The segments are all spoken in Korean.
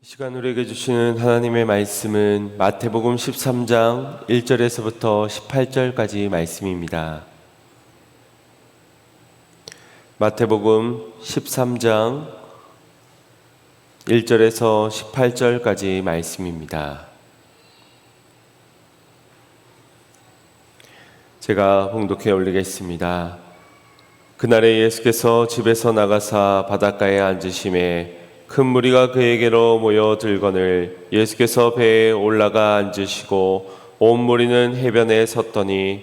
이 시간 우리에게 주시는 하나님의 말씀은 마태복음 13장 1절에서부터 18절까지 말씀입니다. 마태복음 13장 1절에서 18절까지 말씀입니다. 제가 봉독해 올리겠습니다. 그날에 예수께서 집에서 나가사 바닷가에 앉으심에 큰 무리가 그에게로 모여들거늘 예수께서 배에 올라가 앉으시고 온 무리는 해변에 섰더니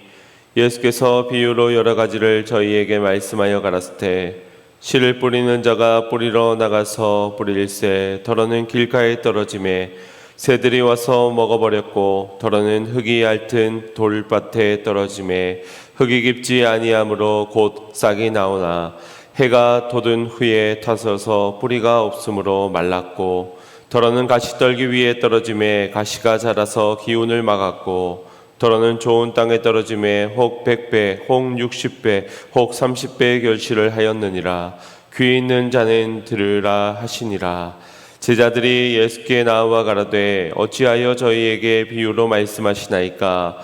예수께서 비유로 여러 가지를 저희에게 말씀하여 가라사대 씨를 뿌리는 자가 뿌리러 나가서 뿌릴새 더러는 길가에 떨어지매 새들이 와서 먹어버렸고 더러는 흙이 얇은 돌밭에 떨어지매 흙이 깊지 아니하므로 곧 싹이 나오나 해가 돋은 후에 타서서 뿌리가 없으므로 말랐고 더러는 가시떨기 위에 떨어짐에 가시가 자라서 기운을 막았고 더러는 좋은 땅에 떨어짐에 혹 100배, 혹 60배, 혹 30배의 결실을 하였느니라. 귀 있는 자는 들으라 하시니라. 제자들이 예수께 나와 가라되 어찌하여 저희에게 비유로 말씀하시나이까?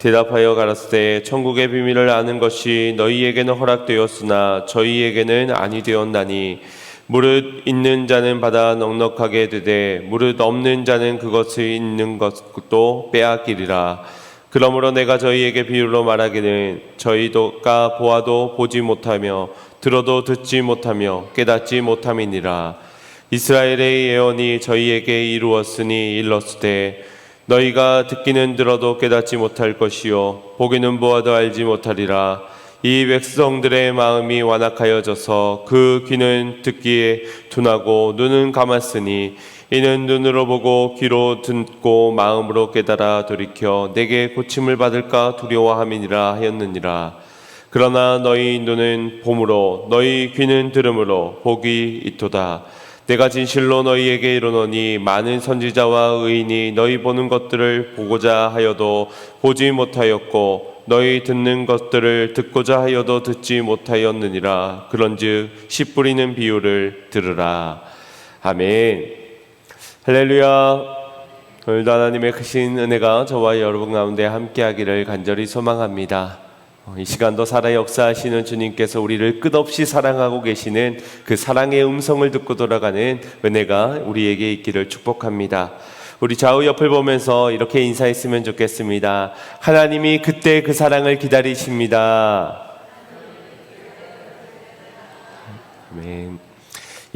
대답하여 가라사대 천국의 비밀을 아는 것이 너희에게는 허락되었으나 저희에게는 아니 되었나니 무릇 있는 자는 받아 넉넉하게 되되 무릇 없는 자는 그것을 있는 것도 빼앗기리라. 그러므로 내가 저희에게 비유로 말하기는 저희가 보아도 보지 못하며 들어도 듣지 못하며 깨닫지 못함이니라. 이스라엘의 예언이 저희에게 이루었으니 일렀으되 너희가 듣기는 들어도 깨닫지 못할 것이요 보기는 보아도 알지 못하리라. 이 백성들의 마음이 완악하여져서 그 귀는 듣기에 둔하고 눈은 감았으니 이는 눈으로 보고 귀로 듣고 마음으로 깨달아 돌이켜 내게 고침을 받을까 두려워함이니라 하였느니라. 그러나 너희 눈은 봄으로 너희 귀는 들음으로 복이 있도다. 내가 진실로 너희에게 이르노니 많은 선지자와 의인이 너희 보는 것들을 보고자 하여도 보지 못하였고 너희 듣는 것들을 듣고자 하여도 듣지 못하였느니라. 그런즉 씨 뿌리는 비유를 들으라. 아멘. 할렐루야. 오늘도 하나님의 크신 은혜가 저와 여러분 가운데 함께하기를 간절히 소망합니다. 이 시간도 살아 역사하시는 주님께서 우리를 끝없이 사랑하고 계시는 그 사랑의 음성을 듣고 돌아가는 은혜가 우리에게 있기를 축복합니다. 우리 좌우 옆을 보면서 이렇게 인사했으면 좋겠습니다. 하나님이 그때 그 사랑을 기다리십니다. 아멘.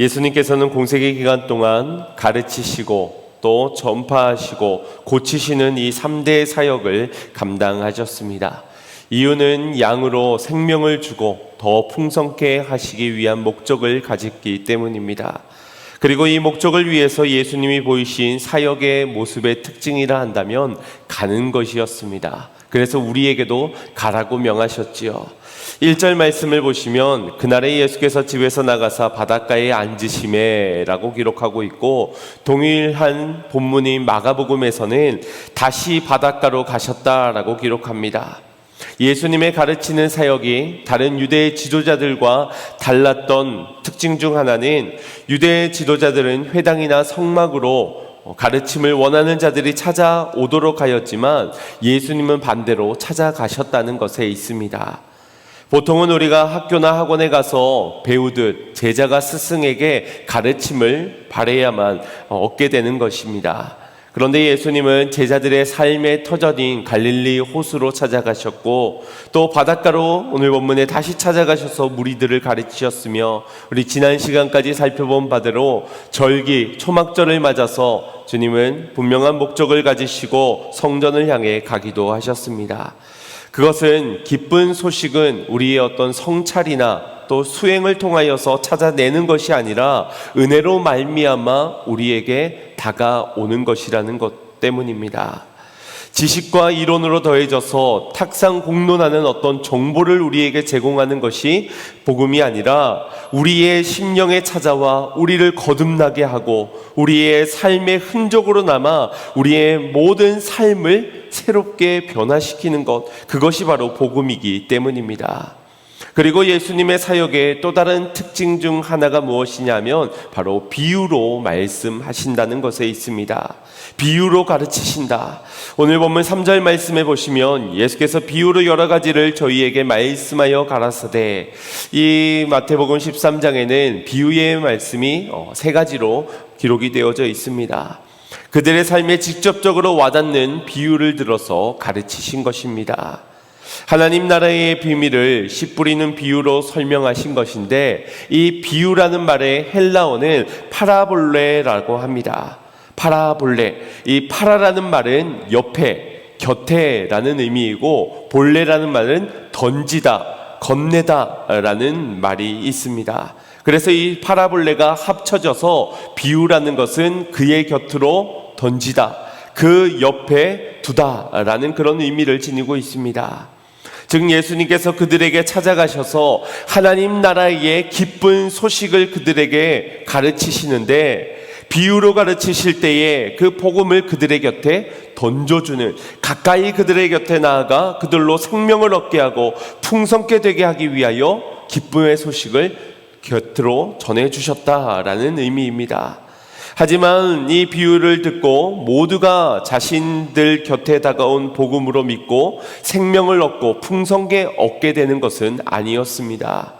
예수님께서는 공생의 기간 동안 가르치시고 또 전파하시고 고치시는 이 3대 사역을 감당하셨습니다. 이유는 양으로 생명을 주고 더 풍성케 하시기 위한 목적을 가졌기 때문입니다. 그리고 이 목적을 위해서 예수님이 보이신 사역의 모습의 특징이라 한다면 가는 것이었습니다. 그래서 우리에게도 가라고 명하셨지요. 1절 말씀을 보시면 그날에 예수께서 집에서 나가사 바닷가에 앉으심에 라고 기록하고 있고 동일한 본문인 마가복음에서는 다시 바닷가로 가셨다라고 기록합니다. 예수님의 가르치는 사역이 다른 유대 지도자들과 달랐던 특징 중 하나는 유대 지도자들은 회당이나 성막으로 가르침을 원하는 자들이 찾아오도록 하였지만 예수님은 반대로 찾아가셨다는 것에 있습니다. 보통은 우리가 학교나 학원에 가서 배우듯 제자가 스승에게 가르침을 받아야만 얻게 되는 것입니다. 그런데 예수님은 제자들의 삶의 터전인 갈릴리 호수로 찾아가셨고 또 바닷가로 오늘 본문에 다시 찾아가셔서 무리들을 가르치셨으며 우리 지난 시간까지 살펴본 바대로 절기 초막절을 맞아서 주님은 분명한 목적을 가지시고 성전을 향해 가기도 하셨습니다. 그것은 기쁜 소식은 우리의 어떤 성찰이나 또 수행을 통하여서 찾아내는 것이 아니라 은혜로 말미암아 우리에게 다가오는 것이라는 것 때문입니다. 지식과 이론으로 더해져서 탁상공론하는 어떤 정보를 우리에게 제공하는 것이 복음이 아니라 우리의 심령에 찾아와 우리를 거듭나게 하고 우리의 삶의 흔적으로 남아 우리의 모든 삶을 새롭게 변화시키는 것, 그것이 바로 복음이기 때문입니다. 그리고 예수님의 사역의 또 다른 특징 중 하나가 무엇이냐면 바로 비유로 말씀하신다는 것에 있습니다. 비유로 가르치신다. 오늘 본문 3절 말씀에 보시면 예수께서 비유로 여러 가지를 저희에게 말씀하여 가라사대, 이 마태복음 13장에는 비유의 말씀이 세 가지로 기록이 되어져 있습니다. 그들의 삶에 직접적으로 와닿는 비유를 들어서 가르치신 것입니다. 하나님 나라의 비밀을 씨 뿌리는 비유로 설명하신 것인데, 이 비유라는 말의 헬라어는 파라볼레라고 합니다. 파라볼레. 이 파라라는 말은 옆에, 곁에라는 의미이고, 볼레라는 말은 던지다, 건네다 라는 말이 있습니다. 그래서 이 파라볼레가 합쳐져서 비유라는 것은 그의 곁으로 던지다, 그 옆에 두다라는 그런 의미를 지니고 있습니다. 즉 예수님께서 그들에게 찾아가셔서 하나님 나라의 기쁜 소식을 그들에게 가르치시는데, 비유로 가르치실 때에 그 복음을 그들의 곁에 던져주는, 가까이 그들의 곁에 나아가 그들로 생명을 얻게 하고 풍성케 되게 하기 위하여 기쁨의 소식을 곁으로 전해주셨다라는 의미입니다. 하지만 이 비유를 듣고 모두가 자신들 곁에 다가온 복음으로 믿고 생명을 얻고 풍성하게 얻게 되는 것은 아니었습니다.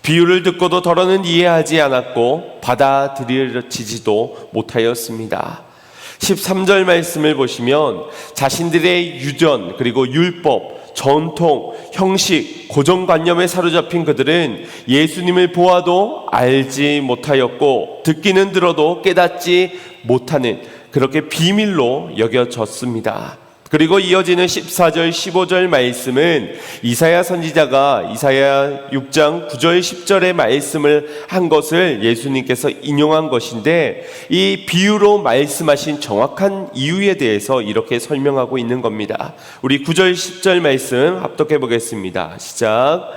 비유를 듣고도 더러는 이해하지 않았고 받아들여지지도 못하였습니다. 13절 말씀을 보시면 자신들의 유전, 그리고 율법, 전통, 형식, 고정관념에 사로잡힌 그들은 예수님을 보아도 알지 못하였고 듣기는 들어도 깨닫지 못하는, 그렇게 비밀로 여겨졌습니다. 그리고 이어지는 14절 15절 말씀은 이사야 선지자가 이사야 6장 9절 10절의 말씀을 한 것을 예수님께서 인용한 것인데, 이 비유로 말씀하신 정확한 이유에 대해서 이렇게 설명하고 있는 겁니다. 우리 9절 10절 말씀 합독해 보겠습니다. 시작.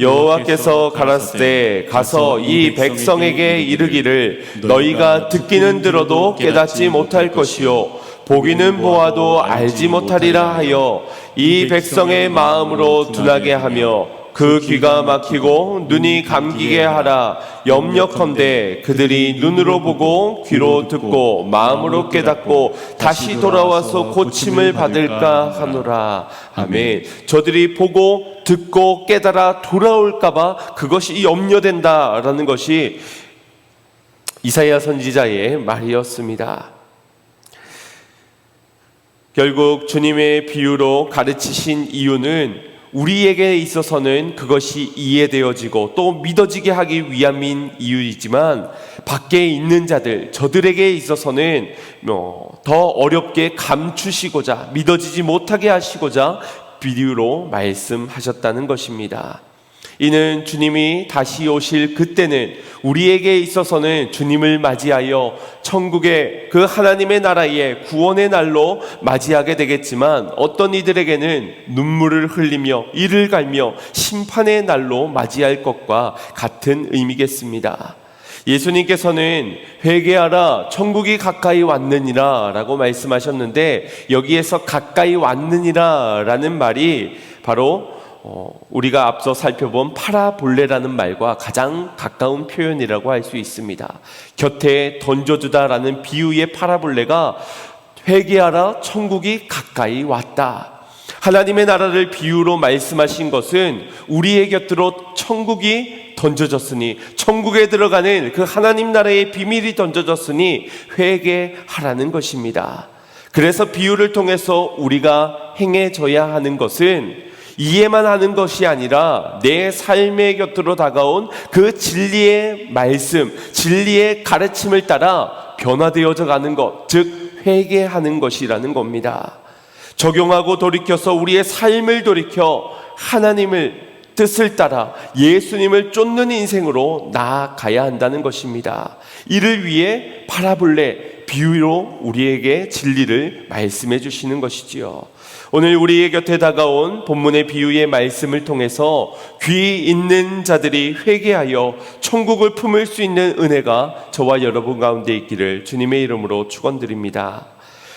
여호와께서 가라사대 가서 이 백성에게 이르기를 너희가 듣기는 들어도 깨닫지 못할 것이요 보기는 보아도 알지 못하리라 하여 이 백성의 마음으로 둔하게 하며 그 귀가 막히고 눈이 감기게 하라. 염려컨대 그들이 눈으로 보고 귀로 듣고 마음으로 깨닫고 다시 돌아와서 고침을 받을까 하노라. 아멘. 저들이 보고 듣고 깨달아 돌아올까봐 그것이 염려된다라는 것이 이사야 선지자의 말이었습니다. 결국 주님의 비유로 가르치신 이유는 우리에게 있어서는 그것이 이해되어지고 또 믿어지게 하기 위함인 이유이지만, 밖에 있는 자들, 저들에게 있어서는 더 어렵게 감추시고자, 믿어지지 못하게 하시고자 비유로 말씀하셨다는 것입니다. 이는 주님이 다시 오실 그때는 우리에게 있어서는 주님을 맞이하여 천국의 그 하나님의 나라의 구원의 날로 맞이하게 되겠지만, 어떤 이들에게는 눈물을 흘리며 이를 갈며 심판의 날로 맞이할 것과 같은 의미겠습니다. 예수님께서는 회개하라 천국이 가까이 왔느니라 라고 말씀하셨는데, 여기에서 가까이 왔느니라 라는 말이 바로 우리가 앞서 살펴본 파라볼레라는 말과 가장 가까운 표현이라고 할 수 있습니다. 곁에 던져두다라는 비유의 파라볼레가 회개하라 천국이 가까이 왔다. 하나님의 나라를 비유로 말씀하신 것은 우리의 곁으로 천국이 던져졌으니, 천국에 들어가는 그 하나님 나라의 비밀이 던져졌으니 회개하라는 것입니다. 그래서 비유를 통해서 우리가 행해져야 하는 것은 이해만 하는 것이 아니라 내 삶의 곁으로 다가온 그 진리의 말씀, 진리의 가르침을 따라 변화되어져 가는 것, 즉 회개하는 것이라는 겁니다. 적용하고 돌이켜서 우리의 삶을 돌이켜 하나님을 뜻을 따라 예수님을 쫓는 인생으로 나아가야 한다는 것입니다. 이를 위해 파라볼레, 비유로 우리에게 진리를 말씀해 주시는 것이지요. 오늘 우리의 곁에 다가온 본문의 비유의 말씀을 통해서 귀 있는 자들이 회개하여 천국을 품을 수 있는 은혜가 저와 여러분 가운데 있기를 주님의 이름으로 축원드립니다.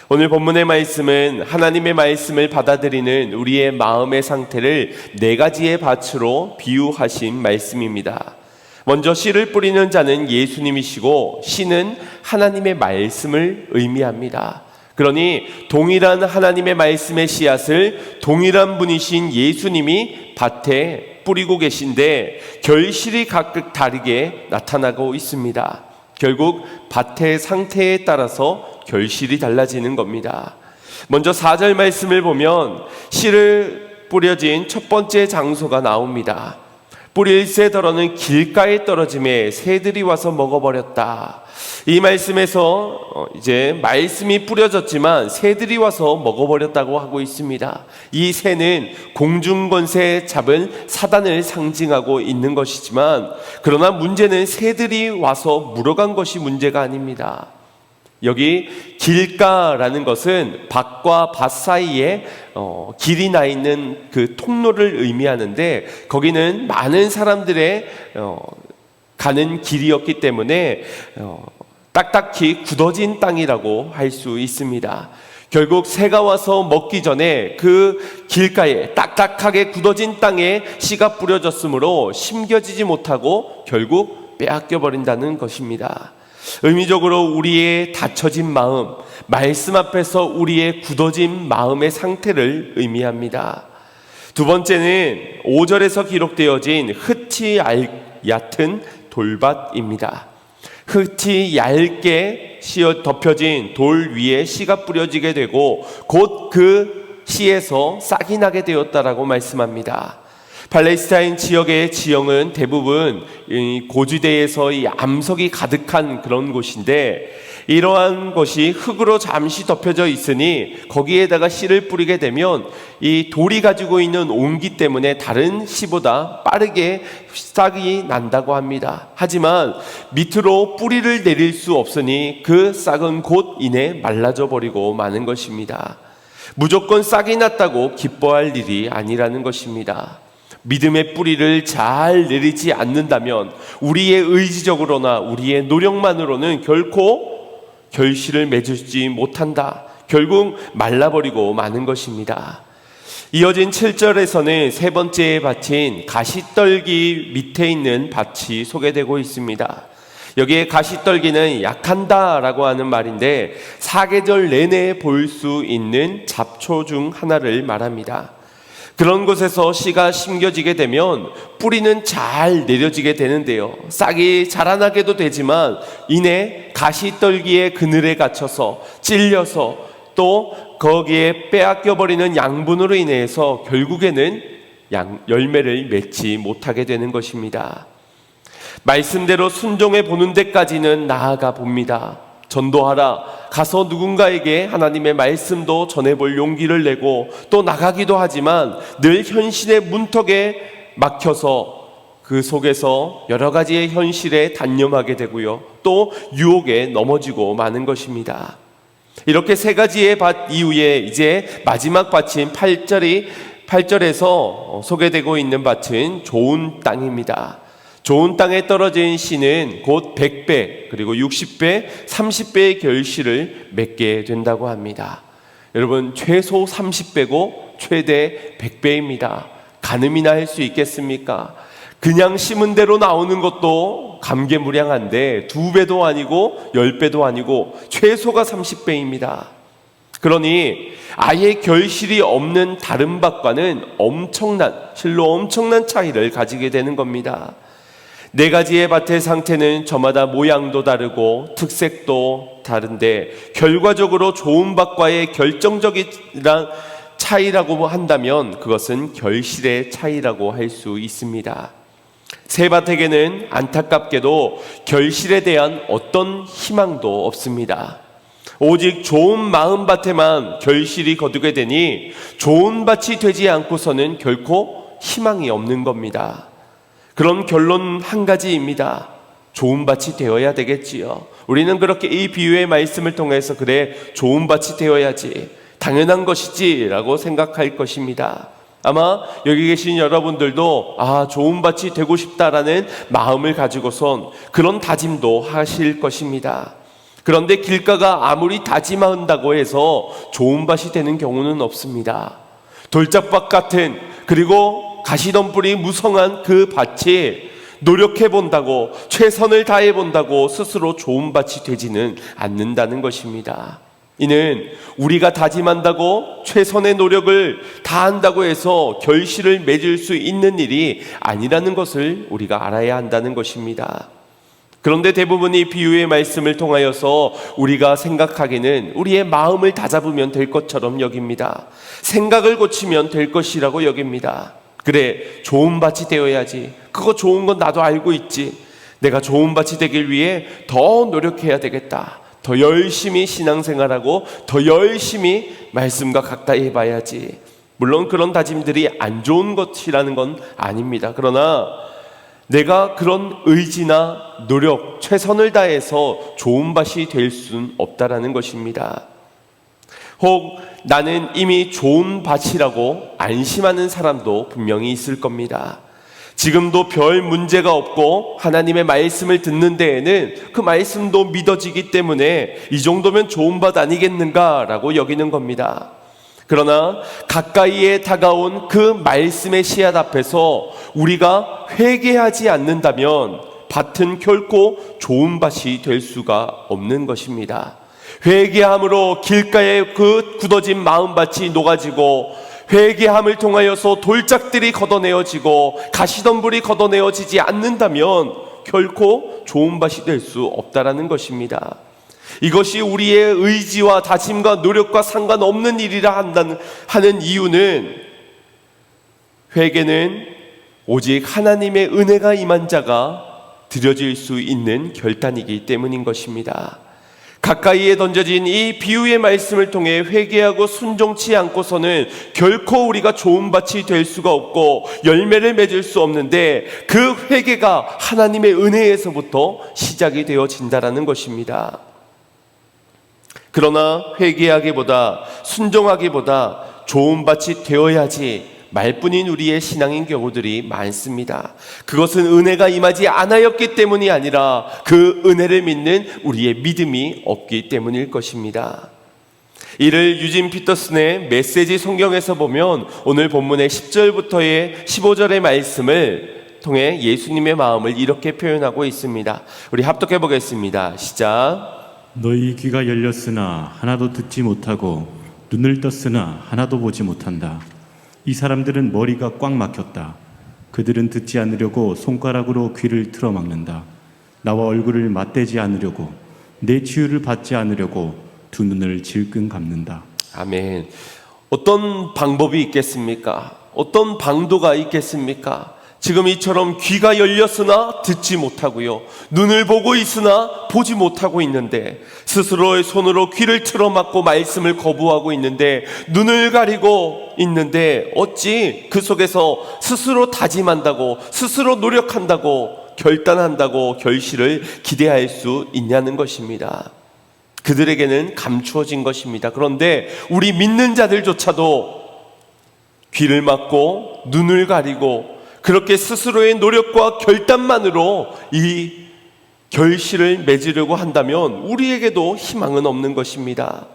오늘 본문의 말씀은 하나님의 말씀을 받아들이는 우리의 마음의 상태를 네 가지의 밭으로 비유하신 말씀입니다. 먼저 씨를 뿌리는 자는 예수님이시고 씨는 하나님의 말씀을 의미합니다. 그러니 동일한 하나님의 말씀의 씨앗을 동일한 분이신 예수님이 밭에 뿌리고 계신데 결실이 각각 다르게 나타나고 있습니다. 결국 밭의 상태에 따라서 결실이 달라지는 겁니다. 먼저 4절 말씀을 보면 씨를 뿌려진 첫 번째 장소가 나옵니다. 뿌릴새 더러는 길가에 떨어짐에 새들이 와서 먹어버렸다. 이 말씀에서 이제 말씀이 뿌려졌지만 새들이 와서 먹어버렸다고 하고 있습니다. 이 새는 공중권세 잡은 사단을 상징하고 있는 것이지만, 그러나 문제는 새들이 와서 물어간 것이 문제가 아닙니다. 여기 길가라는 것은 밭과 밭 사이에 길이 나 있는 그 통로를 의미하는데, 거기는 많은 사람들의 가는 길이었기 때문에 딱딱히 굳어진 땅이라고 할 수 있습니다. 결국 새가 와서 먹기 전에 그 길가에 딱딱하게 굳어진 땅에 씨가 뿌려졌으므로 심겨지지 못하고 결국 빼앗겨 버린다는 것입니다. 의미적으로 우리의 닫혀진 마음, 말씀 앞에서 우리의 굳어진 마음의 상태를 의미합니다. 두 번째는 5절에서 기록되어진 흙이 얕은 돌밭입니다. 흙이 얇게 덮여진 돌 위에 씨가 뿌려지게 되고 곧 그 씨에서 싹이 나게 되었다라고 말씀합니다. 팔레스타인 지역의 지형은 대부분 고지대에서 이 암석이 가득한 그런 곳인데, 이러한 것이 흙으로 잠시 덮여져 있으니 거기에다가 씨를 뿌리게 되면 이 돌이 가지고 있는 온기 때문에 다른 씨보다 빠르게 싹이 난다고 합니다. 하지만 밑으로 뿌리를 내릴 수 없으니 그 싹은 곧 이내 말라져 버리고 마는 것입니다. 무조건 싹이 났다고 기뻐할 일이 아니라는 것입니다. 믿음의 뿌리를 잘 내리지 않는다면 우리의 의지적으로나 우리의 노력만으로는 결코 결실을 맺지 못한다. 결국 말라버리고 마는 것입니다. 이어진 7절에서는 세 번째 밭인 가시떨기 밑에 있는 밭이 소개되고 있습니다. 여기에 가시떨기는 약한다라고 하는 말인데 사계절 내내 볼 수 있는 잡초 중 하나를 말합니다. 그런 곳에서 씨가 심겨지게 되면 뿌리는 잘 내려지게 되는데요, 싹이 자라나게도 되지만 이내 가시떨기의 그늘에 갇혀서 찔려서 또 거기에 빼앗겨버리는 양분으로 인해서 결국에는 열매를 맺지 못하게 되는 것입니다. 말씀대로 순종해 보는 데까지는 나아가 봅니다. 전도하라, 가서 누군가에게 하나님의 말씀도 전해볼 용기를 내고 또 나가기도 하지만 늘 현실의 문턱에 막혀서 그 속에서 여러 가지의 현실에 단념하게 되고요, 또 유혹에 넘어지고 마는 것입니다. 이렇게 세 가지의 밭 이후에 이제 마지막 밭인 8절에서 소개되고 있는 밭은 좋은 땅입니다. 좋은 땅에 떨어진 씨는 곧 100배, 그리고 60배, 30배의 결실을 맺게 된다고 합니다. 여러분, 최소 30배고 최대 100배입니다. 가늠이나 할 수 있겠습니까? 그냥 심은 대로 나오는 것도 감개무량한데 2배도 아니고 10배도 아니고 최소가 30배입니다. 그러니 아예 결실이 없는 다른 밭과는 실로 엄청난 차이를 가지게 되는 겁니다. 네 가지의 밭의 상태는 저마다 모양도 다르고 특색도 다른데 결과적으로 좋은 밭과의 결정적인 차이라고 한다면 그것은 결실의 차이라고 할 수 있습니다. 새 밭에게는 안타깝게도 결실에 대한 어떤 희망도 없습니다. 오직 좋은 마음 밭에만 결실이 거두게 되니 좋은 밭이 되지 않고서는 결코 희망이 없는 겁니다. 그런 결론 한 가지입니다. 좋은 밭이 되어야 되겠지요. 우리는 그렇게 이 비유의 말씀을 통해서 그래, 좋은 밭이 되어야지, 당연한 것이지 라고 생각할 것입니다. 아마 여기 계신 여러분들도 좋은 밭이 되고 싶다라는 마음을 가지고선 그런 다짐도 하실 것입니다. 그런데 길가가 아무리 다짐한다고 해서 좋은 밭이 되는 경우는 없습니다. 돌짝밭 같은, 그리고 가시덤불이 무성한 그 밭이 노력해 본다고, 최선을 다해 본다고 스스로 좋은 밭이 되지는 않는다는 것입니다. 이는 우리가 다짐한다고 최선의 노력을 다한다고 해서 결실을 맺을 수 있는 일이 아니라는 것을 우리가 알아야 한다는 것입니다. 그런데 대부분이 비유의 말씀을 통하여서 우리가 생각하기는 우리의 마음을 다잡으면 될 것처럼 여깁니다. 생각을 고치면 될 것이라고 여깁니다. 그래, 좋은 밭이 되어야지. 그거 좋은 건 나도 알고 있지. 내가 좋은 밭이 되길 위해 더 노력해야 되겠다. 더 열심히 신앙생활하고 더 열심히 말씀과 가까이 해봐야지. 물론 그런 다짐들이 안 좋은 것이라는 건 아닙니다. 그러나 내가 그런 의지나 노력, 최선을 다해서 좋은 밭이 될 수는 없다라는 것입니다. 혹 나는 이미 좋은 밭이라고 안심하는 사람도 분명히 있을 겁니다. 지금도 별 문제가 없고 하나님의 말씀을 듣는 데에는 그 말씀도 믿어지기 때문에 이 정도면 좋은 밭 아니겠는가라고 여기는 겁니다. 그러나 가까이에 다가온 그 말씀의 씨앗 앞에서 우리가 회개하지 않는다면 밭은 결코 좋은 밭이 될 수가 없는 것입니다. 회개함으로 길가에 그 굳어진 마음밭이 녹아지고, 회개함을 통하여서 돌짝들이 걷어내어지고 가시덤불이 걷어내어지지 않는다면 결코 좋은 밭이 될 수 없다라는 것입니다. 이것이 우리의 의지와 다짐과 노력과 상관없는 일이라 하는 이유는, 회개는 오직 하나님의 은혜가 임한 자가 드려질 수 있는 결단이기 때문인 것입니다. 가까이에 던져진 이 비유의 말씀을 통해 회개하고 순종치 않고서는 결코 우리가 좋은 밭이 될 수가 없고 열매를 맺을 수 없는데, 그 회개가 하나님의 은혜에서부터 시작이 되어진다라는 것입니다. 그러나 회개하기보다, 순종하기보다 좋은 밭이 되어야지 말뿐인 우리의 신앙인 경우들이 많습니다. 그것은 은혜가 임하지 않았기 때문이 아니라 그 은혜를 믿는 우리의 믿음이 없기 때문일 것입니다. 이를 유진 피터슨의 메시지 성경에서 보면 오늘 본문의 10절부터의 15절의 말씀을 통해 예수님의 마음을 이렇게 표현하고 있습니다. 우리 합독해 보겠습니다. 시작. 너희 귀가 열렸으나 하나도 듣지 못하고 눈을 떴으나 하나도 보지 못한다. 이 사람들은 머리가 꽉 막혔다. 그들은 듣지 않으려고 손가락으로 귀를 틀어막는다. 나와 얼굴을 맞대지 않으려고, 내 치유를 받지 않으려고 두 눈을 질끈 감는다. 아멘. 어떤 방법이 있겠습니까? 어떤 방도가 있겠습니까? 지금 이처럼 귀가 열렸으나 듣지 못하고요, 눈을 보고 있으나 보지 못하고 있는데, 스스로의 손으로 귀를 틀어막고 말씀을 거부하고 있는데, 눈을 가리고 있는데 어찌 그 속에서 스스로 다짐한다고, 스스로 노력한다고, 결단한다고 결실을 기대할 수 있냐는 것입니다. 그들에게는 감추어진 것입니다. 그런데 우리 믿는 자들조차도 귀를 막고 눈을 가리고 그렇게 스스로의 노력과 결단만으로 이 결실을 맺으려고 한다면 우리에게도 희망은 없는 것입니다.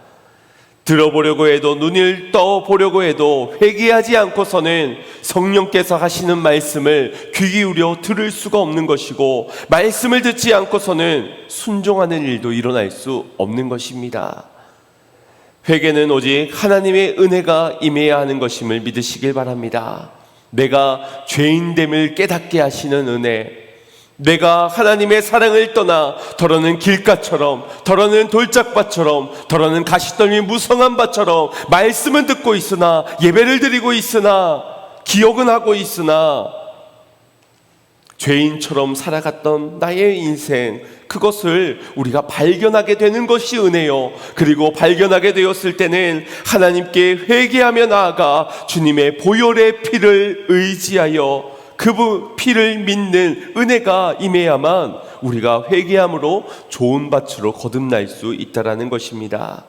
들어보려고 해도, 눈을 떠보려고 해도 회개하지 않고서는 성령께서 하시는 말씀을 귀 기울여 들을 수가 없는 것이고, 말씀을 듣지 않고서는 순종하는 일도 일어날 수 없는 것입니다. 회개는 오직 하나님의 은혜가 임해야 하는 것임을 믿으시길 바랍니다. 내가 죄인됨을 깨닫게 하시는 은혜, 내가 하나님의 사랑을 떠나 더러는 길가처럼, 더러는 돌짝밭처럼, 더러는 가시떨미 무성한 밭처럼 말씀은 듣고 있으나, 예배를 드리고 있으나, 기억은 하고 있으나 죄인처럼 살아갔던 나의 인생, 그것을 우리가 발견하게 되는 것이 은혜요. 그리고 발견하게 되었을 때는 하나님께 회개하며 나아가 주님의 보혈의 피를 의지하여 그 피를 믿는 은혜가 임해야만 우리가 회개함으로 좋은 밭으로 거듭날 수 있다는 것입니다.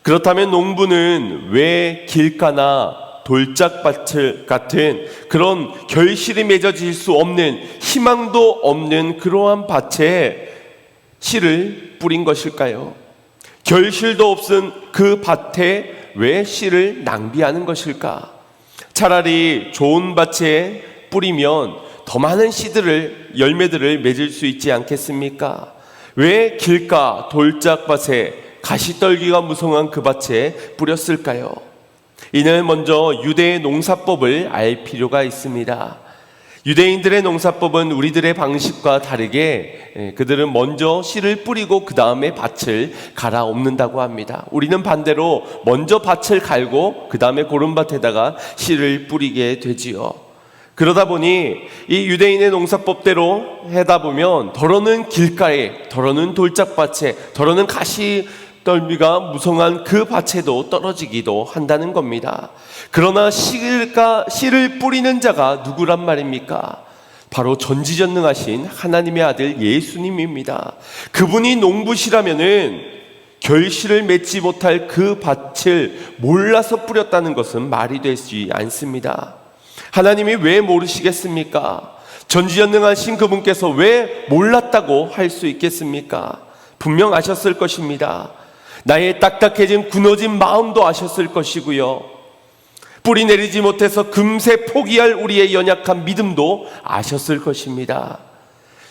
그렇다면 농부는 왜 길가나 돌짝밭 같은 그런 결실이 맺어질 수 없는, 희망도 없는 그러한 밭에 씨를 뿌린 것일까요? 결실도 없은 그 밭에 왜 씨를 낭비하는 것일까? 차라리 좋은 밭에 뿌리면 더 많은 열매들을 맺을 수 있지 않겠습니까? 왜 길가 돌짝밭에 가시떨기가 무성한 그 밭에 뿌렸을까요? 이는 먼저 유대의 농사법을 알 필요가 있습니다. 유대인들의 농사법은 우리들의 방식과 다르게 그들은 먼저 씨를 뿌리고 그 다음에 밭을 갈아엎는다고 합니다. 우리는 반대로 먼저 밭을 갈고 그 다음에 고른 밭에다가 씨를 뿌리게 되지요. 그러다 보니 이 유대인의 농사법대로 하다 보면 더러는 길가에, 더러는 돌짝밭에, 더러는 가시떨미가 무성한 그 밭에도 떨어지기도 한다는 겁니다. 그러나 씨를 뿌리는 자가 누구란 말입니까? 바로 전지전능하신 하나님의 아들 예수님입니다. 그분이 농부시라면은 결실을 맺지 못할 그 밭을 몰라서 뿌렸다는 것은 말이 되지 않습니다. 하나님이 왜 모르시겠습니까? 전지전능하신 그분께서 왜 몰랐다고 할 수 있겠습니까? 분명 아셨을 것입니다. 나의 딱딱해진 굳어진 마음도 아셨을 것이고요. 뿌리 내리지 못해서 금세 포기할 우리의 연약한 믿음도 아셨을 것입니다.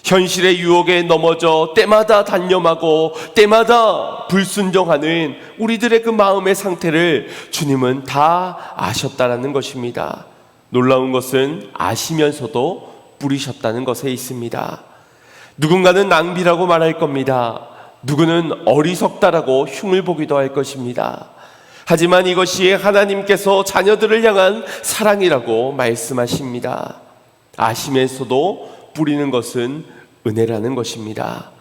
현실의 유혹에 넘어져 때마다 단념하고 때마다 불순종하는 우리들의 그 마음의 상태를 주님은 다 아셨다라는 것입니다. 놀라운 것은 아시면서도 뿌리셨다는 것에 있습니다. 누군가는 낭비라고 말할 겁니다. 누구는 어리석다라고 흉을 보기도 할 것입니다. 하지만 이것이 하나님께서 자녀들을 향한 사랑이라고 말씀하십니다. 아시면서도 뿌리는 것은 은혜라는 것입니다.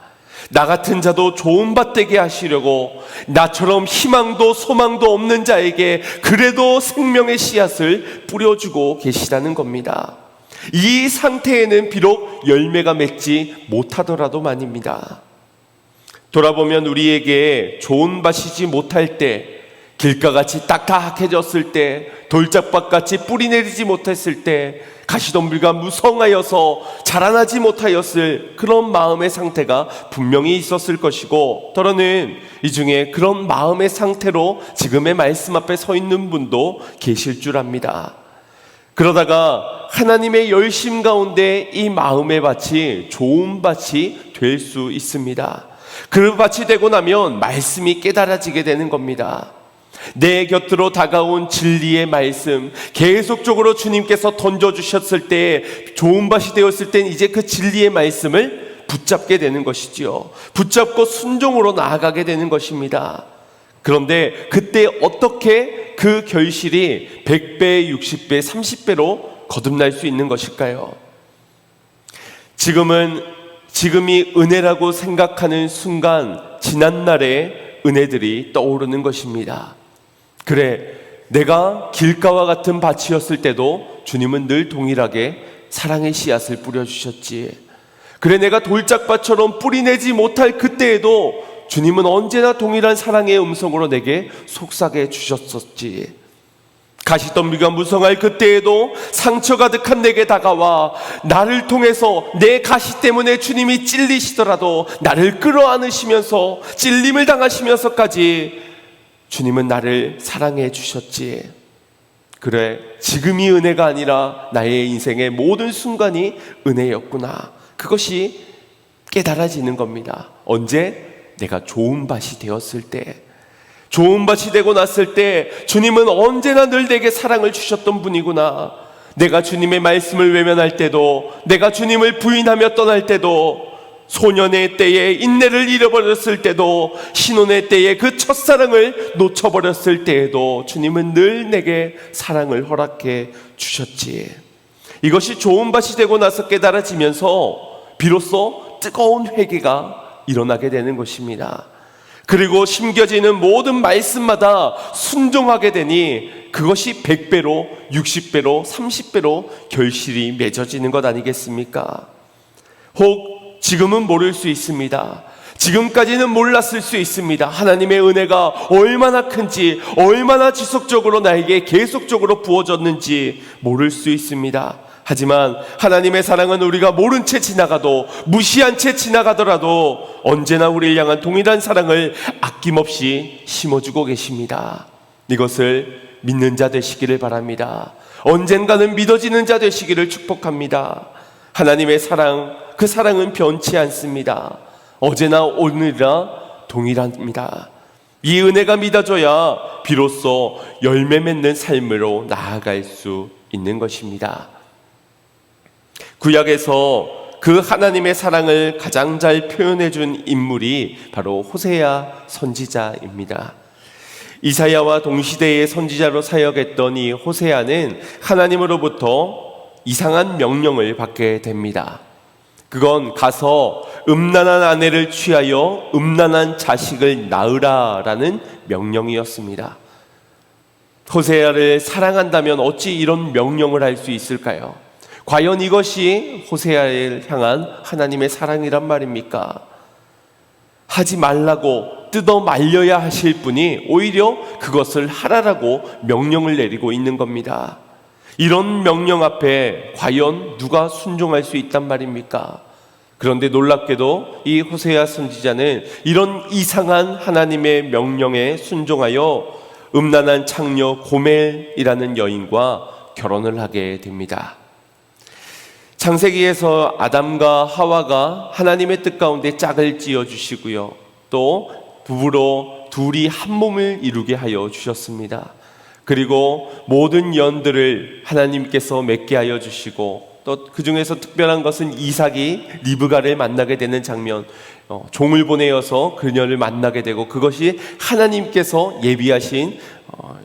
나 같은 자도 좋은 밭 되게 하시려고 나처럼 희망도 소망도 없는 자에게 그래도 생명의 씨앗을 뿌려주고 계시다는 겁니다. 이 상태에는 비록 열매가 맺지 못하더라도 말입니다. 돌아보면 우리에게 좋은 밭이지 못할 때, 길가같이 딱딱해졌을 때, 돌짝밭같이 뿌리 내리지 못했을 때, 가시덤불과 무성하여서 자라나지 못하였을 그런 마음의 상태가 분명히 있었을 것이고, 더러는 이 중에 그런 마음의 상태로 지금의 말씀 앞에 서 있는 분도 계실 줄 압니다. 그러다가 하나님의 열심 가운데 이 마음의 밭이 좋은 밭이 될 수 있습니다. 그 밭이 되고 나면 말씀이 깨달아지게 되는 겁니다. 내 곁으로 다가온 진리의 말씀, 계속적으로 주님께서 던져주셨을 때, 좋은 밭이 되었을 땐 이제 그 진리의 말씀을 붙잡게 되는 것이지요. 붙잡고 순종으로 나아가게 되는 것입니다. 그런데 그때 어떻게 그 결실이 100배, 60배, 30배로 거듭날 수 있는 것일까요? 지금이 은혜라고 생각하는 순간 지난날의 은혜들이 떠오르는 것입니다. 그래, 내가 길가와 같은 밭이었을 때도 주님은 늘 동일하게 사랑의 씨앗을 뿌려주셨지. 그래, 내가 돌짝밭처럼 뿌리내지 못할 그때에도 주님은 언제나 동일한 사랑의 음성으로 내게 속삭여 주셨었지. 가시덤비가 무성할 그때에도 상처 가득한 내게 다가와 나를 통해서 내 가시 때문에 주님이 찔리시더라도 나를 끌어안으시면서 찔림을 당하시면서까지 주님은 나를 사랑해 주셨지. 그래, 지금이 은혜가 아니라 나의 인생의 모든 순간이 은혜였구나. 그것이 깨달아지는 겁니다. 언제? 내가 좋은 밭이 되었을 때, 좋은 밭이 되고 났을 때 주님은 언제나 늘 내게 사랑을 주셨던 분이구나. 내가 주님의 말씀을 외면할 때도, 내가 주님을 부인하며 떠날 때도, 소년의 때에 인내를 잃어버렸을 때도, 신혼의 때에 그 첫사랑을 놓쳐버렸을 때에도 주님은 늘 내게 사랑을 허락해 주셨지. 이것이 좋은 밭이 되고 나서 깨달아지면서 비로소 뜨거운 회개가 일어나게 되는 것입니다. 그리고 심겨지는 모든 말씀마다 순종하게 되니 그것이 100배로, 60배로, 30배로 결실이 맺어지는 것 아니겠습니까? 혹 지금은 모를 수 있습니다. 지금까지는 몰랐을 수 있습니다. 하나님의 은혜가 얼마나 큰지, 얼마나 지속적으로 나에게 계속적으로 부어졌는지 모를 수 있습니다. 하지만 하나님의 사랑은 우리가 모른 채 지나가도, 무시한 채 지나가더라도 언제나 우리를 향한 동일한 사랑을 아낌없이 심어주고 계십니다. 이것을 믿는 자 되시기를 바랍니다. 언젠가는 믿어지는 자 되시기를 축복합니다. 하나님의 사랑, 그 사랑은 변치 않습니다. 어제나 오늘이나 동일합니다. 이 은혜가 믿어져야 비로소 열매 맺는 삶으로 나아갈 수 있는 것입니다. 구약에서 그 하나님의 사랑을 가장 잘 표현해 준 인물이 바로 호세아 선지자입니다. 이사야와 동시대의 선지자로 사역했던 이 호세아는 하나님으로부터 이상한 명령을 받게 됩니다. 그건 가서 음란한 아내를 취하여 음란한 자식을 낳으라라는 명령이었습니다. 호세아를 사랑한다면 어찌 이런 명령을 할 수 있을까요? 과연 이것이 호세아를 향한 하나님의 사랑이란 말입니까? 하지 말라고 뜯어 말려야 하실 분이 오히려 그것을 하라라고 명령을 내리고 있는 겁니다. 이런 명령 앞에 과연 누가 순종할 수 있단 말입니까? 그런데 놀랍게도 이 호세아 선지자는 이런 이상한 하나님의 명령에 순종하여 음란한 창녀 고멜이라는 여인과 결혼을 하게 됩니다. 창세기에서 아담과 하와가 하나님의 뜻 가운데 짝을 지어주시고요, 또 부부로 둘이 한 몸을 이루게 하여 주셨습니다. 그리고 모든 연들을 하나님께서 맺게 하여 주시고, 또 그 중에서 특별한 것은 이삭이 리브가를 만나게 되는 장면, 종을 보내어서 그녀를 만나게 되고 그것이 하나님께서 예비하신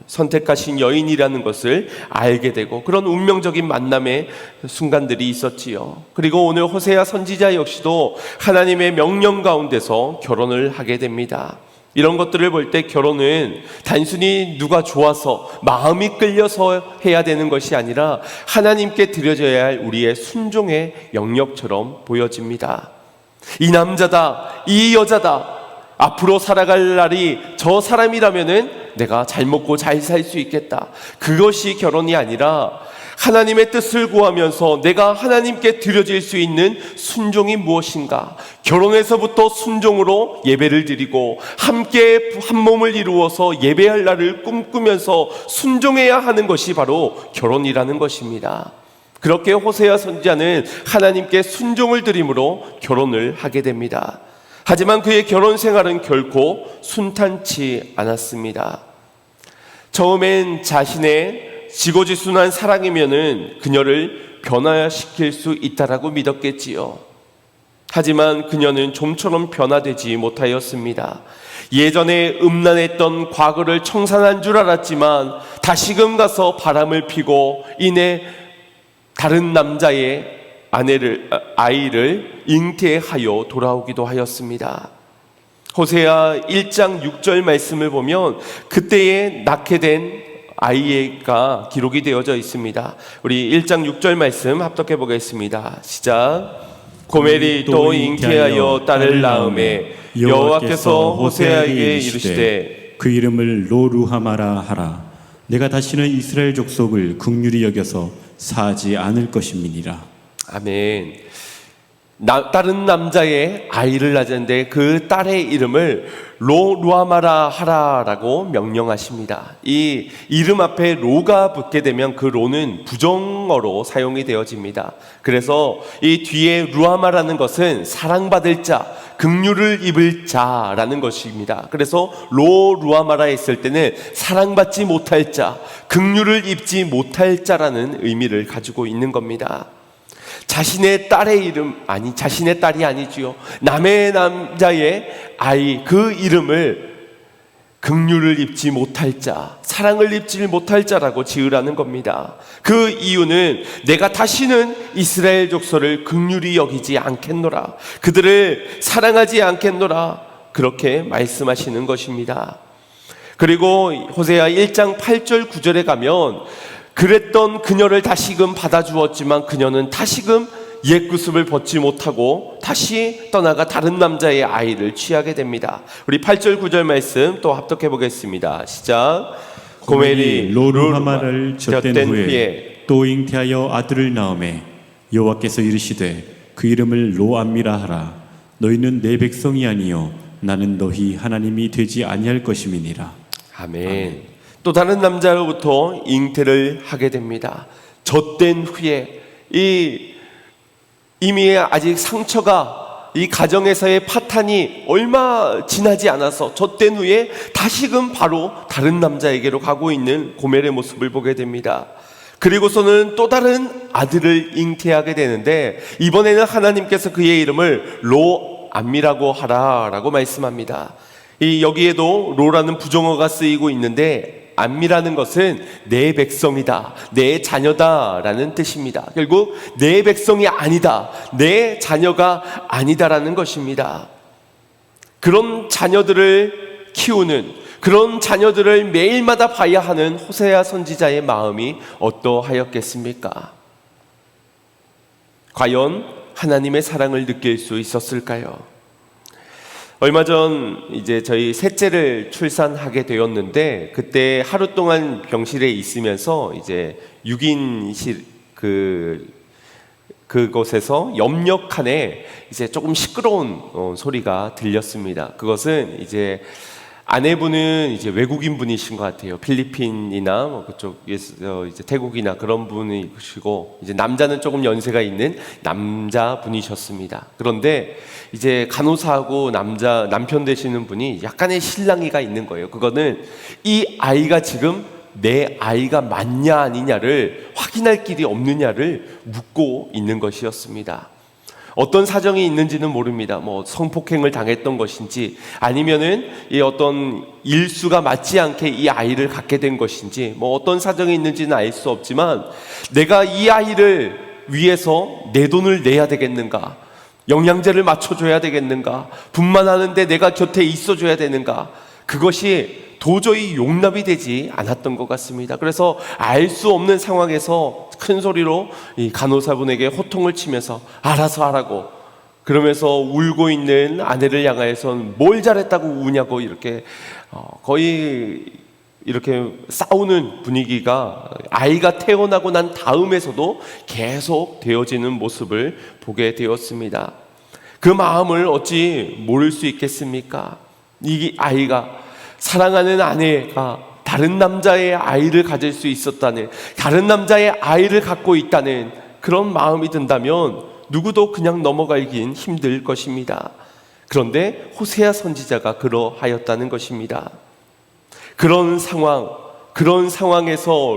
선택하신 여인이라는 것을 알게 되고, 그런 운명적인 만남의 순간들이 있었지요. 그리고 오늘 호세아 선지자 역시도 하나님의 명령 가운데서 결혼을 하게 됩니다. 이런 것들을 볼 때 결혼은 단순히 누가 좋아서 마음이 끌려서 해야 되는 것이 아니라 하나님께 드려져야 할 우리의 순종의 영역처럼 보여집니다. 이 남자다, 이 여자다, 앞으로 살아갈 날이 저 사람이라면은 내가 잘 먹고 잘 살 수 있겠다. 그것이 결혼이 아니라 하나님의 뜻을 구하면서 내가 하나님께 드려질 수 있는 순종이 무엇인가, 결혼에서부터 순종으로 예배를 드리고 함께 한 몸을 이루어서 예배할 날을 꿈꾸면서 순종해야 하는 것이 바로 결혼이라는 것입니다. 그렇게 호세아 선지자는 하나님께 순종을 드림으로 결혼을 하게 됩니다. 하지만 그의 결혼 생활은 결코 순탄치 않았습니다. 처음엔 자신의 지고지순한 사랑이면은 그녀를 변화시킬 수 있다라고 믿었겠지요. 하지만 그녀는 좀처럼 변화되지 못하였습니다. 예전에 음란했던 과거를 청산한 줄 알았지만 다시금 가서 바람을 피고 이내 다른 남자의 아이를 잉태하여 돌아오기도 하였습니다. 호세아 1장 6절 말씀을 보면 그때에 낳게 된 아이가 기록이 되어져 있습니다. 우리 1장 6절 말씀 합독해 보겠습니다. 시작. 고멜이 또 잉태하여 딸을 낳음에 여호와께서 호세아에게 이르시되 그 이름을 로루하마라 하라. 내가 다시는 이스라엘 족속을 긍휼히 여겨서 사지 않을 것임이니라. 아멘. 다른 남자의 아이를 낳았는데 그 딸의 이름을 로루아마라 하라라고 명령하십니다. 이 이름 앞에 로가 붙게 되면 그 로는 부정어로 사용이 되어집니다. 그래서 이 뒤에 루아마라는 것은 사랑받을 자, 긍휼을 입을 자라는 것입니다. 그래서 로루아마라 했을 때는 사랑받지 못할 자, 긍휼을 입지 못할 자라는 의미를 가지고 있는 겁니다. 자신의 딸의 이름, 자신의 딸이 아니지요. 남의 남자의 아이, 그 이름을 긍휼을 입지 못할 자, 사랑을 입지 못할 자라고 지으라는 겁니다. 그 이유는 내가 다시는 이스라엘 족속을 긍휼히 여기지 않겠노라, 그들을 사랑하지 않겠노라, 그렇게 말씀하시는 것입니다. 그리고 호세아 1장 8절 9절에 가면 그랬던 그녀를 다시금 받아주었지만 그녀는 다시금 옛구습을 벗지 못하고 다시 떠나가 다른 남자의 아이를 취하게 됩니다. 우리 8절 9절 말씀 또 합독해 보겠습니다. 시작. 고멜이 로루하마를 젖된 후에 또 잉태하여 아들을 낳음에 여호와께서 이르시되 그 이름을 로암미라 하라. 너희는 내 백성이 아니요 나는 너희 하나님이 되지 아니할 것임이니라. 아멘. 또 다른 남자로부터 잉태를 하게 됩니다. 젖된 후에 이미 아직 상처가 이 가정에서의 파탄이 얼마 지나지 않아서 젖된 후에 다시금 바로 다른 남자에게로 가고 있는 고멜의 모습을 보게 됩니다. 그리고서는 또 다른 아들을 잉태하게 되는데 이번에는 하나님께서 그의 이름을 로암미라고 하라라고 말씀합니다. 여기에도 로라는 부정어가 쓰이고 있는데 암미라는 것은 내 백성이다, 내 자녀다라는 뜻입니다. 결국 내 백성이 아니다, 내 자녀가 아니다라는 것입니다. 그런 자녀들을 키우는, 그런 자녀들을 매일마다 봐야 하는 호세아 선지자의 마음이 어떠하였겠습니까? 과연 하나님의 사랑을 느낄 수 있었을까요? 얼마 전 이제 저희 셋째를 출산하게 되었는데 그때 하루 동안 병실에 있으면서 이제 6인실 그곳에서 옆역칸에 이제 조금 시끄러운 소리가 들렸습니다. 그것은 이제 아내분은 이제 외국인 분이신 것 같아요. 필리핀이나 뭐 그쪽에서 이제 태국이나 그런 분이시고, 이제 남자는 조금 연세가 있는 남자 분이셨습니다. 그런데 이제 간호사하고 남편 되시는 분이 약간의 실랑이가 있는 거예요. 그거는 이 아이가 지금 내 아이가 맞냐 아니냐를 확인할 길이 없느냐를 묻고 있는 것이었습니다. 어떤 사정이 있는지는 모릅니다. 뭐 성폭행을 당했던 것인지 아니면은 이 어떤 일수가 맞지 않게 이 아이를 갖게 된 것인지 뭐 어떤 사정이 있는지는 알 수 없지만 내가 이 아이를 위해서 내 돈을 내야 되겠는가? 영양제를 맞춰줘야 되겠는가? 분만하는데 내가 곁에 있어줘야 되는가? 그것이 도저히 용납이 되지 않았던 것 같습니다. 그래서 알 수 없는 상황에서 큰 소리로 이 간호사분에게 호통을 치면서 알아서 하라고, 그러면서 울고 있는 아내를 향하여서는 뭘 잘했다고 우냐고 이렇게 거의 이렇게 싸우는 분위기가 아이가 태어나고 난 다음에서도 계속 되어지는 모습을 보게 되었습니다. 그 마음을 어찌 모를 수 있겠습니까? 이 아이가, 사랑하는 아내가 다른 남자의 아이를 가질 수 있었다는, 다른 남자의 아이를 갖고 있다는 그런 마음이 든다면 누구도 그냥 넘어가긴 힘들 것입니다. 그런데 호세아 선지자가 그러하였다는 것입니다. 그런 상황에서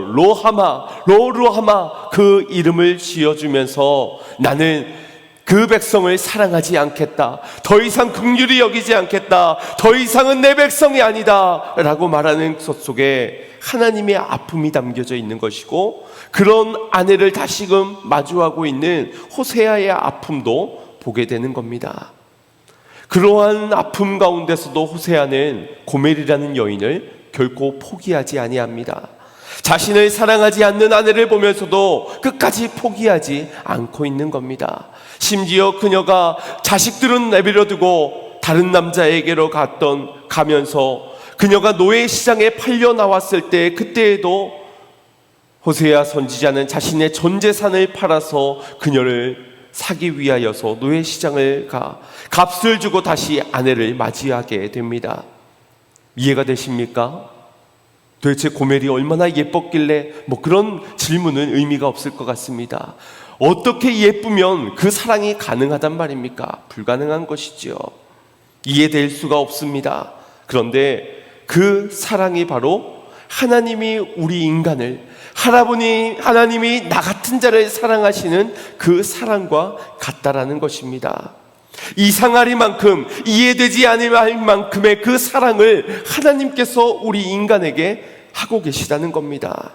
로루하마 그 이름을 지어주면서 나는 그 백성을 사랑하지 않겠다, 더 이상 긍휼히 여기지 않겠다, 더 이상은 내 백성이 아니다 라고 말하는 것 속에 하나님의 아픔이 담겨져 있는 것이고, 그런 아내를 다시금 마주하고 있는 호세아의 아픔도 보게 되는 겁니다. 그러한 아픔 가운데서도 호세아는 고멜이라는 여인을 결코 포기하지 아니합니다. 자신을 사랑하지 않는 아내를 보면서도 끝까지 포기하지 않고 있는 겁니다. 심지어 그녀가 자식들은 내버려두고 다른 남자에게로 가면서 그녀가 노예 시장에 팔려 나왔을 때, 그때에도 호세아 선지자는 자신의 전 재산을 팔아서 그녀를 사기 위하여서 노예 시장을 값을 주고 다시 아내를 맞이하게 됩니다. 이해가 되십니까? 도대체 고멜이 얼마나 예뻤길래, 뭐 그런 질문은 의미가 없을 것 같습니다. 어떻게 예쁘면 그 사랑이 가능하단 말입니까? 불가능한 것이지요. 이해될 수가 없습니다. 그런데 그 사랑이 바로 하나님이 우리 인간을, 하나님이 나 같은 자를 사랑하시는 그 사랑과 같다라는 것입니다. 이상하리만큼, 이해되지 않을 만큼의 그 사랑을 하나님께서 우리 인간에게 하고 계시다는 겁니다.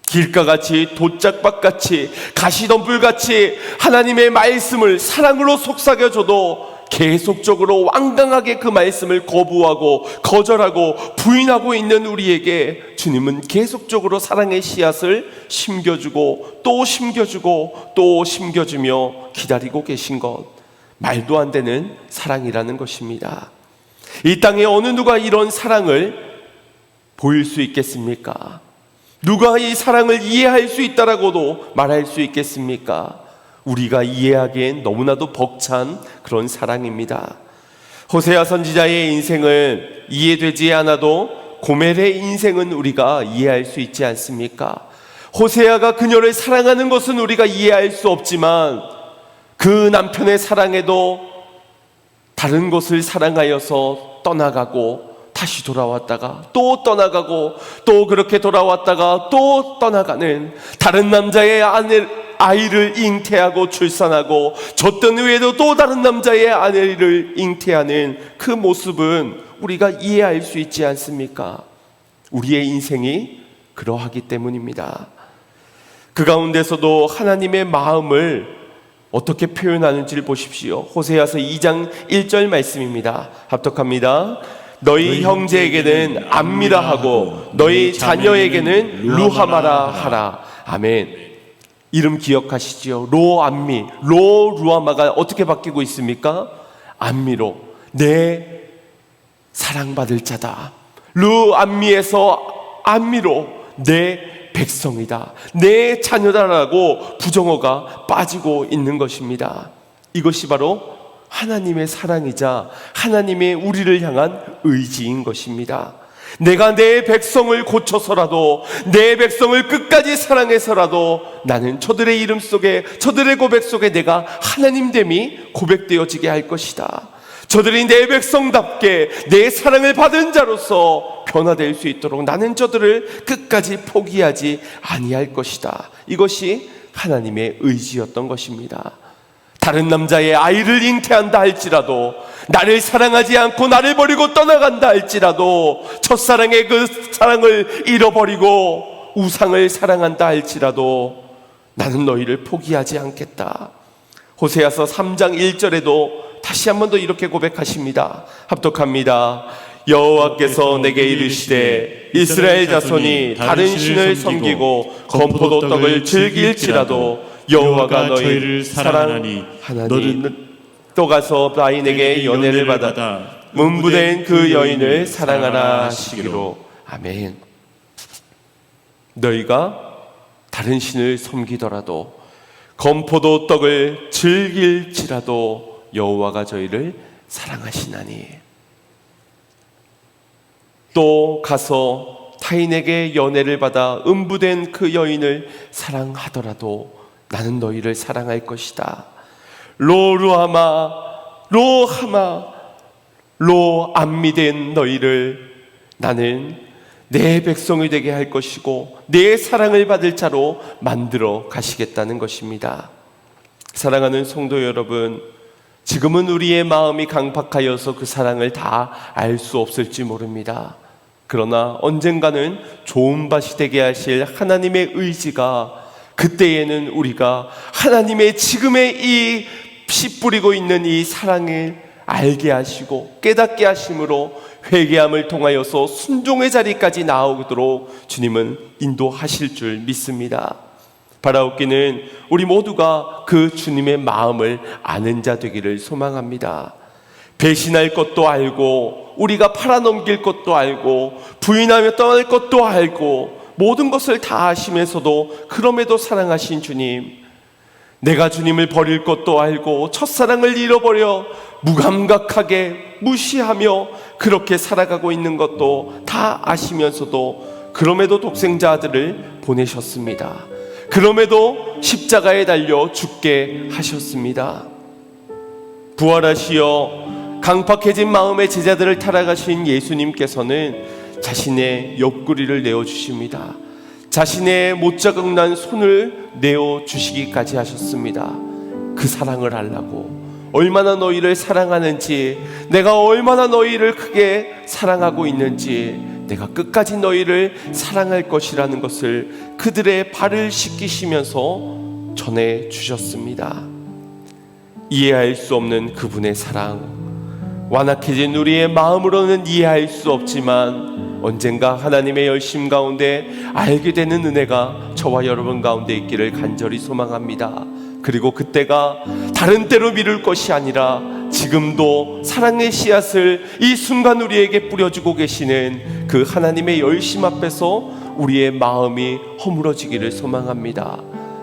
길가같이, 돛짝밭같이, 가시덤불같이 하나님의 말씀을 사랑으로 속삭여줘도 계속적으로 완강하게 그 말씀을 거부하고 거절하고 부인하고 있는 우리에게 주님은 계속적으로 사랑의 씨앗을 심겨주고 또 심겨주고 또 심겨주며 기다리고 계신 것, 말도 안 되는 사랑이라는 것입니다. 이 땅에 어느 누가 이런 사랑을 보일 수 있겠습니까? 누가 이 사랑을 이해할 수 있다라고도 말할 수 있겠습니까? 우리가 이해하기엔 너무나도 벅찬 그런 사랑입니다. 호세아 선지자의 인생을 이해되지 않아도 고멜의 인생은 우리가 이해할 수 있지 않습니까? 호세아가 그녀를 사랑하는 것은 우리가 이해할 수 없지만 그 남편의 사랑에도 다른 곳을 사랑하여서 떠나가고 다시 돌아왔다가 또 떠나가고 또 그렇게 돌아왔다가 또 떠나가는, 다른 남자의 아이를 잉태하고 출산하고 젖던 후에도 또 다른 남자의 아내를 잉태하는 그 모습은 우리가 이해할 수 있지 않습니까? 우리의 인생이 그러하기 때문입니다. 그 가운데서도 하나님의 마음을 어떻게 표현하는지를 보십시오. 호세아서 2장 1절 말씀입니다. 합독합니다. 너희 형제에게는 암미라 하고 너희 자녀에게는 루하마라 하라. 아멘. 이름 기억하시지요? 로암미, 로루아마가 어떻게 바뀌고 있습니까? 암미로, 내 사랑받을 자다. 루암미에서 암미로, 내 백성이다, 내 자녀다라고 부정어가 빠지고 있는 것입니다. 이것이 바로 하나님의 사랑이자 하나님의 우리를 향한 의지인 것입니다. 내가 내 백성을 고쳐서라도, 내 백성을 끝까지 사랑해서라도 나는 저들의 이름 속에, 저들의 고백 속에 내가 하나님됨이 고백되어지게 할 것이다. 저들이 내 백성답게 내 사랑을 받은 자로서 변화될 수 있도록 나는 저들을 끝까지 포기하지 아니할 것이다. 이것이 하나님의 의지였던 것입니다. 다른 남자의 아이를 잉태한다 할지라도, 나를 사랑하지 않고 나를 버리고 떠나간다 할지라도, 첫사랑의 그 사랑을 잃어버리고 우상을 사랑한다 할지라도 나는 너희를 포기하지 않겠다. 호세아서 3장 1절에도 다시 한 번 더 이렇게 고백하십니다. 합독합니다. 여호와께서 내게 이르시되 이스라엘 자손이 다른 신을 섬기고 건포도 떡을 즐길지라도 여호와가 너희를 사랑하니 너는 또 가서 바인에게 연애를 받아 문부된 그 여인을 사랑하라 하시기로. 아멘. 너희가 다른 신을 섬기더라도 건포도 떡을 즐길지라도 여호와가 저희를 사랑하시나니, 또 가서 타인에게 연애를 받아 음부된 그 여인을 사랑하더라도 나는 너희를 사랑할 것이다. 로루하마 로하마 로암미된 너희를 나는 내 백성이 되게 할 것이고 내 사랑을 받을 자로 만들어 가시겠다는 것입니다. 사랑하는 성도 여러분, 지금은 우리의 마음이 강팍하여서 그 사랑을 다 알 수 없을지 모릅니다. 그러나 언젠가는 좋은 밭이 되게 하실 하나님의 의지가, 그때에는 우리가 하나님의 지금의 이 피 뿌리고 있는 이 사랑을 알게 하시고 깨닫게 하심으로 회개함을 통하여서 순종의 자리까지 나오도록 주님은 인도하실 줄 믿습니다. 바라옵기는 우리 모두가 그 주님의 마음을 아는 자 되기를 소망합니다. 배신할 것도 알고, 우리가 팔아넘길 것도 알고, 부인하며 떠날 것도 알고, 모든 것을 다 아시면서도 그럼에도 사랑하신 주님, 내가 주님을 버릴 것도 알고 첫사랑을 잃어버려 무감각하게 무시하며 그렇게 살아가고 있는 것도 다 아시면서도 그럼에도 독생자 아들을 보내셨습니다. 그럼에도 십자가에 달려 죽게 하셨습니다. 부활하시어 강팍해진 마음의 제자들을 타락하신 예수님께서는 자신의 옆구리를 내어주십니다. 자신의 못자국난 손을 내어주시기까지 하셨습니다. 그 사랑을 알라고, 얼마나 너희를 사랑하는지, 내가 얼마나 너희를 크게 사랑하고 있는지, 내가 끝까지 너희를 사랑할 것이라는 것을 그들의 발을 씻기시면서 전해주셨습니다. 이해할 수 없는 그분의 사랑, 완악해진 우리의 마음으로는 이해할 수 없지만 언젠가 하나님의 열심 가운데 알게 되는 은혜가 저와 여러분 가운데 있기를 간절히 소망합니다. 그리고 그때가 다른 때로 미룰 것이 아니라 지금도 사랑의 씨앗을 이 순간 우리에게 뿌려주고 계시는 그 하나님의 열심 앞에서 우리의 마음이 허물어지기를 소망합니다.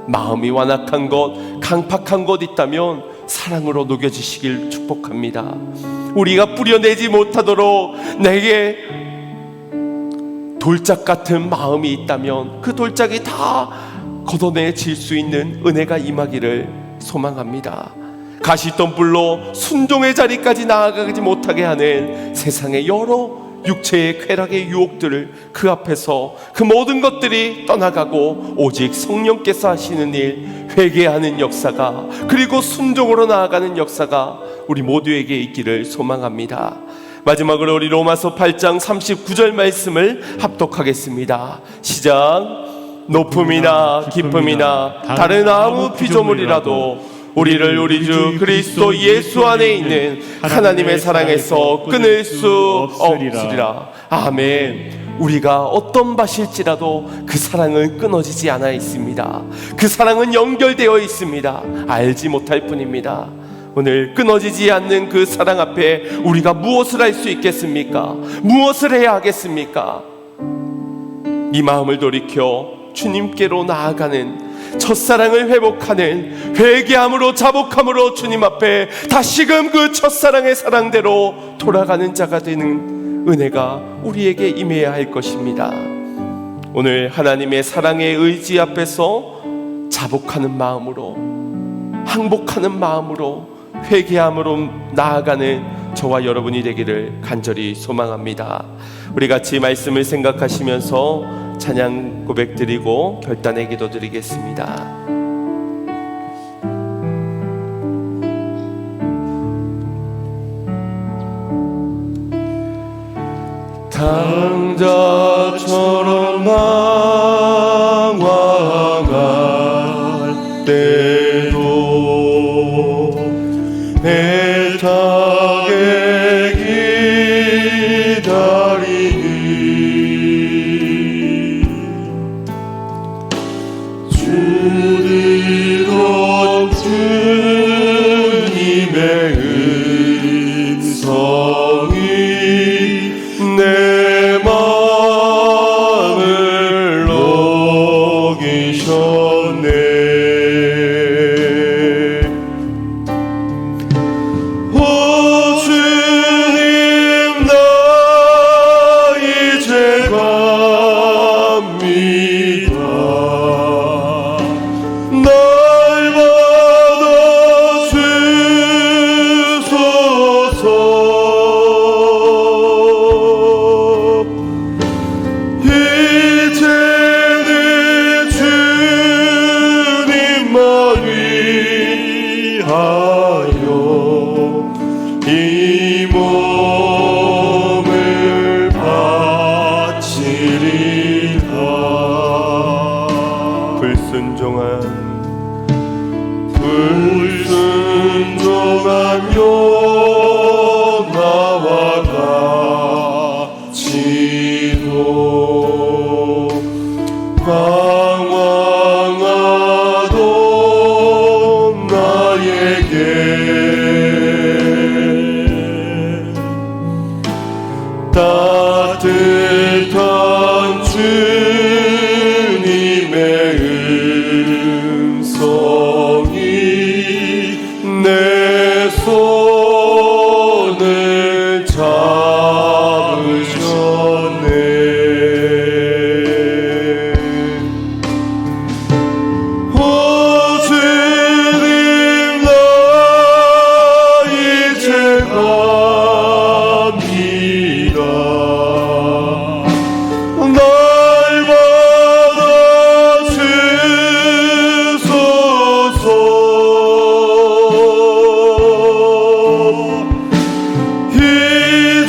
마음이 완악한 것, 강팍한 것 있다면 사랑으로 녹여주시길 축복합니다. 우리가 뿌려내지 못하도록 내게 돌짝 같은 마음이 있다면 그 돌짝이 다 걷어내질 수 있는 은혜가 임하기를 소망합니다. 가시덤불로 순종의 자리까지 나아가지 못하게 하는 세상의 여러 육체의 쾌락의 유혹들을 그 앞에서 그 모든 것들이 떠나가고 오직 성령께서 하시는 일, 회개하는 역사가, 그리고 순종으로 나아가는 역사가 우리 모두에게 있기를 소망합니다. 마지막으로 우리 로마서 8장 39절 말씀을 합독하겠습니다. 시작. 높음이나 기쁨이나 다른 아무 피조물이라도 우리를 우리 주 그리스도 예수 안에 있는 하나님의 사랑에서 끊을 수 없으리라. 아멘. 우리가 어떤 밭일지라도 그 사랑은 끊어지지 않아 있습니다. 그 사랑은 연결되어 있습니다. 알지 못할 뿐입니다. 오늘 끊어지지 않는 그 사랑 앞에 우리가 무엇을 할 수 있겠습니까? 무엇을 해야 하겠습니까? 이 마음을 돌이켜 주님께로 나아가는, 첫사랑을 회복하는, 회개함으로 자복함으로 주님 앞에 다시금 그 첫사랑의 사랑대로 돌아가는 자가 되는 은혜가 우리에게 임해야 할 것입니다. 오늘 하나님의 사랑의 의지 앞에서 자복하는 마음으로, 항복하는 마음으로, 회개함으로 나아가는 저와 여러분이 되기를 간절히 소망합니다. 우리 같이 말씀을 생각하시면서 찬양 고백 드리고 결단의 기도 드리겠습니다. 당자처럼 방황할 때도 애타게 기다리니 주리로 주님의 음성이 내 마음을 녹이셨네. 이 몸을 바치리라. 불순종한 요나와 같이도 방황하던 나에게 따뜻한 주님의 음성이 내 손을 잡으셨네. 오 주님, 나 이제 갑니다. 날 받아주소서.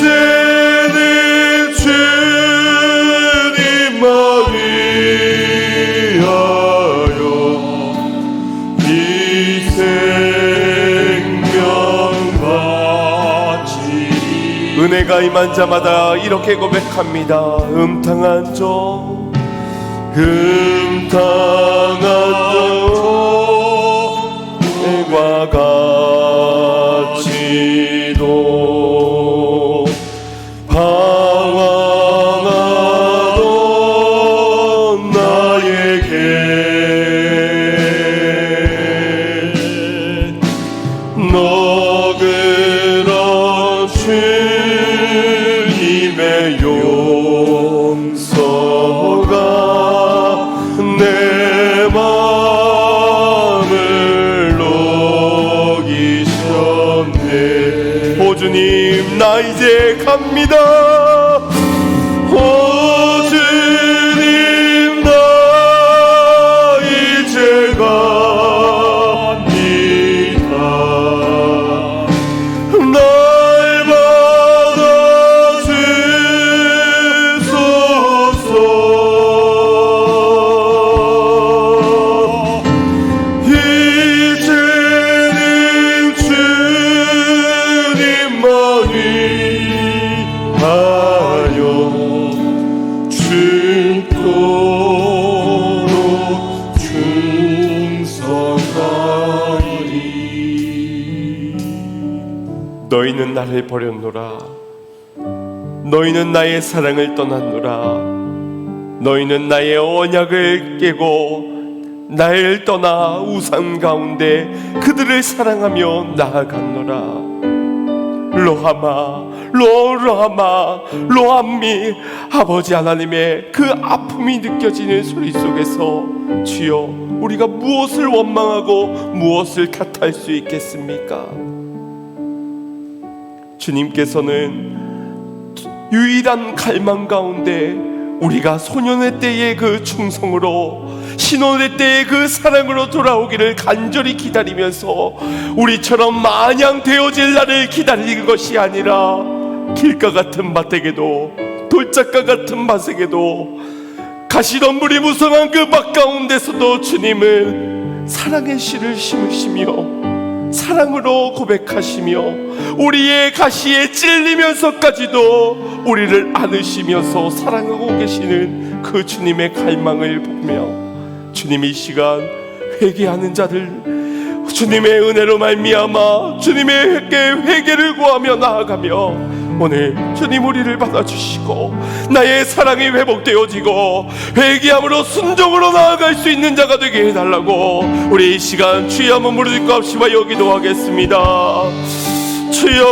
이제는 주님만 위하여 이 생명 바치리. 은혜가 임한 자마다 이렇게 고백합니다. 음탕한 종, 음탕한 종과 같이도 방황하던 고백합니다. 오 주님, 나 이제 갑니다. 날 받아주소서. 이제는 주님만이 하여 죽도록 충성하리. 너희는 나를 버렸노라. 너희는 나의 사랑을 떠났노라. 너희는 나의 언약을 깨고 나를 떠나 우상 가운데 그들을 사랑하며 나아갔노라. 로하마, 로하마, 로함미. 아버지 하나님의 그 아픔이 느껴지는 소리 속에서 주여, 우리가 무엇을 원망하고 무엇을 탓할 수 있겠습니까? 주님께서는 유일한 갈망 가운데 우리가 소년의 때의 그 충성으로, 신혼의 때의 그 사랑으로 돌아오기를 간절히 기다리면서 우리처럼 마냥 되어질 날을 기다리는 것이 아니라 길가 같은 밭에게도 돌짝과 같은 밭에게도 가시덤불이 무성한 그 밭 가운데서도 주님은 사랑의 씨를 심으시며 사랑으로 고백하시며 우리의 가시에 찔리면서까지도 우리를 안으시면서 사랑하고 계시는 그 주님의 갈망을 보며 주님이 이 시간 회개하는 자들, 주님의 은혜로 말미암아 주님의 회개를 구하며 나아가며 오늘 주님 우리를 받아주시고 나의 사랑이 회복되어지고 회개함으로 순종으로 나아갈 수 있는 자가 되게 해달라고 우리 이 시간 주의 한번 무릎 꿇고 합시다. 여기도 하겠습니다. 주여,